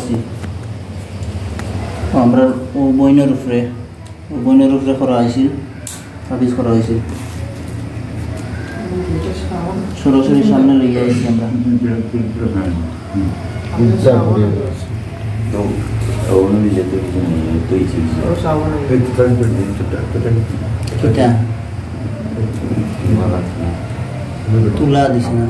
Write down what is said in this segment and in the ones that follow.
করছি আমরা ও বইনের উপরে করা হয়েছে তাবিজ করা হয়েছে সরাসরি সামনে লেগে আইছি আমরা তুলা দিছে না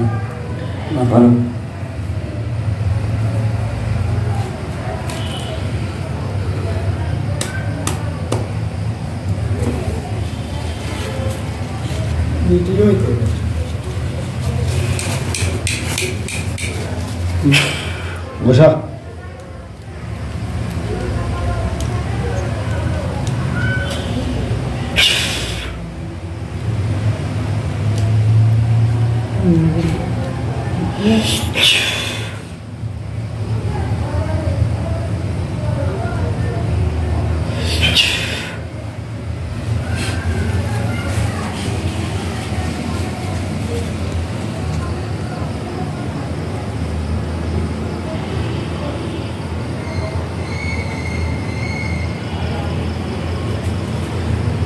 বসা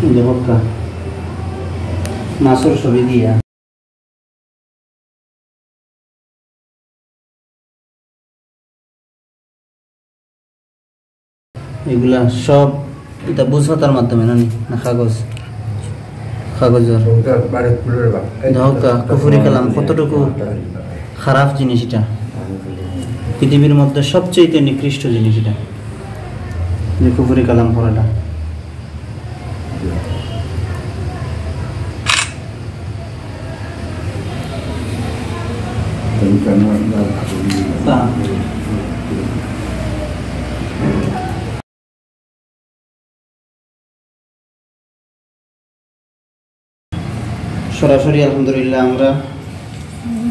দেবকা নাসর ছবি দিয়া এগুলা সব এটা বুঝাতার মাধ্যমে না কাগজের ধোকা কুফরি কালাম কতটুকু খারাপ জিনিস এটা পৃথিবীর মধ্যে সবচেয়ে নিকৃষ্ট জিনিস এটা যে কুফরি কালাম করাটা সরাসরি আলহামদুলিল্লাহ আমরা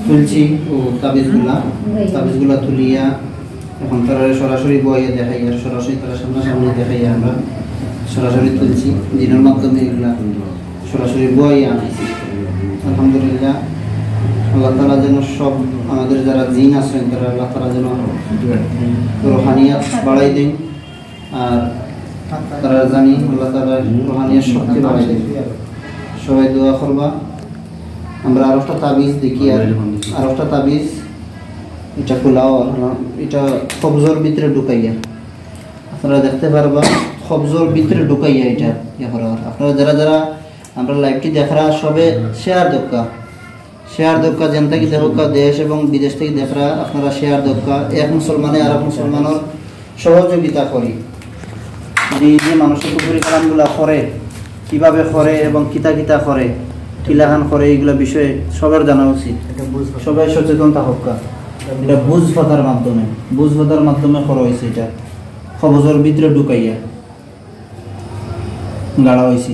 তুলছি ও তাবিজগুলা তুলিয়া এখন তারা সরাসরি বইয়ে দেখাই আর সরাসরি তারা সামনাসামনি দেখাই আমরা সরাসরি তুলছি জিনের মাধ্যমে এগুলা সরাসরি বইয়ে আনাইছি আলহামদুলিল্লাহ আল্লাহ তাআলা যেন সব আমাদের যারা জিন আছেন তারা আল্লাহ তাআলা যেন রুহানিয়াত বাড়াই দেন আর তারা জানি আল্লাহ তাআলা রুহানিয়াত শক্তি বাড়াই দেন সবাই দোয়া করবা আমরা আর একটা তাবিজ দেখি আর একটা তাবিজ এটা খোলাও এটা কবজর ভিতরে ঢুকাইয়া আপনারা দেখতে পারবা কবজর ভিতরে ঢুকাইয়া এটা ইয়া করা আপনারা যারা যারা আমরা লাইভটি দেখরা সবে শেয়ার দক্কা জনতা কি দেখা দেশ এবং বিদেশ থেকে দেখরা আপনারা শেয়ার দক্কা এক মুসলমানে আর এক মুসলমানের সহযোগিতা করি যে মানুষের কুফরি কালামগুলা করে কিভাবে করে এবং কিতা করে কিলাহান করে এইগুলো বিষয়ে সবার জানা উচিত সবাই সচেতন থাকুক এটা বুঝফাতার মাধ্যমে করা হয়েছে এটা কবজের ভিতরে ঢুকাইয়া গাড়া হয়েছে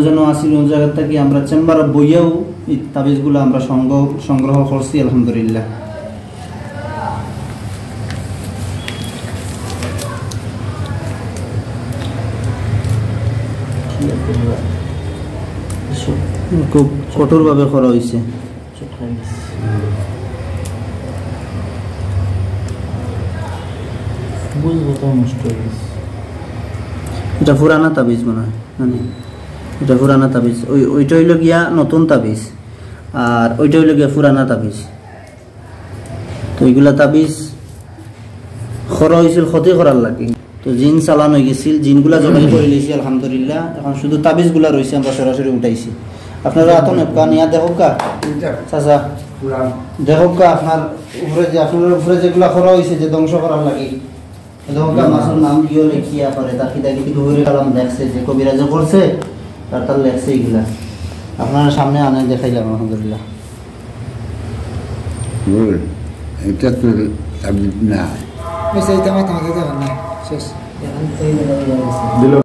যেন আসিল ওই জায়গা থেকে আমরা চেম্বার বইয়াও এই তাবিজগুলো আমরা সংগ্রহ করছি আলহামদুলিল্লাহ খুব কঠোরভাবে করা হয়েছে এটা পুরানা তাবিজ মনে হয় এটা পুরানা তাবিজ ওইটা হইল গিয়া নতুন তাবিজ আর ওইটা হইল গিয়া পুরানা তাবিজ তো এইগুলা তাবিজ খরা হয়েছিল ক্ষতি করার লাগে তো জিন চালান হয়ে গেছিল জিনগুলা জবাই করে লিয়েছি আলহামদুলিল্লাহ এখন শুধু তাবিজগুলা রয়েছে আমরা সরাসরি উঠাইছি আপনারা আতন নিয়া দেখোকা চাচা দেখোকা আপনার উপরে যেগুলা খরা হয়েছে যে ধ্বংস করার লাগে দেখোকা মাসুর নাম গিয়েও লেখিয়া করে তার কিতা কিন্তু কুফরি কালাম দেখছে যে কবিরাজে করছে তার লেখছে এইগুলা আপনারা সামনে আনে দেখাইলাম আলহামদুলিল্লাহ এটা তো না Bisa ditambah-tambah gitu kan? Sus. Belum.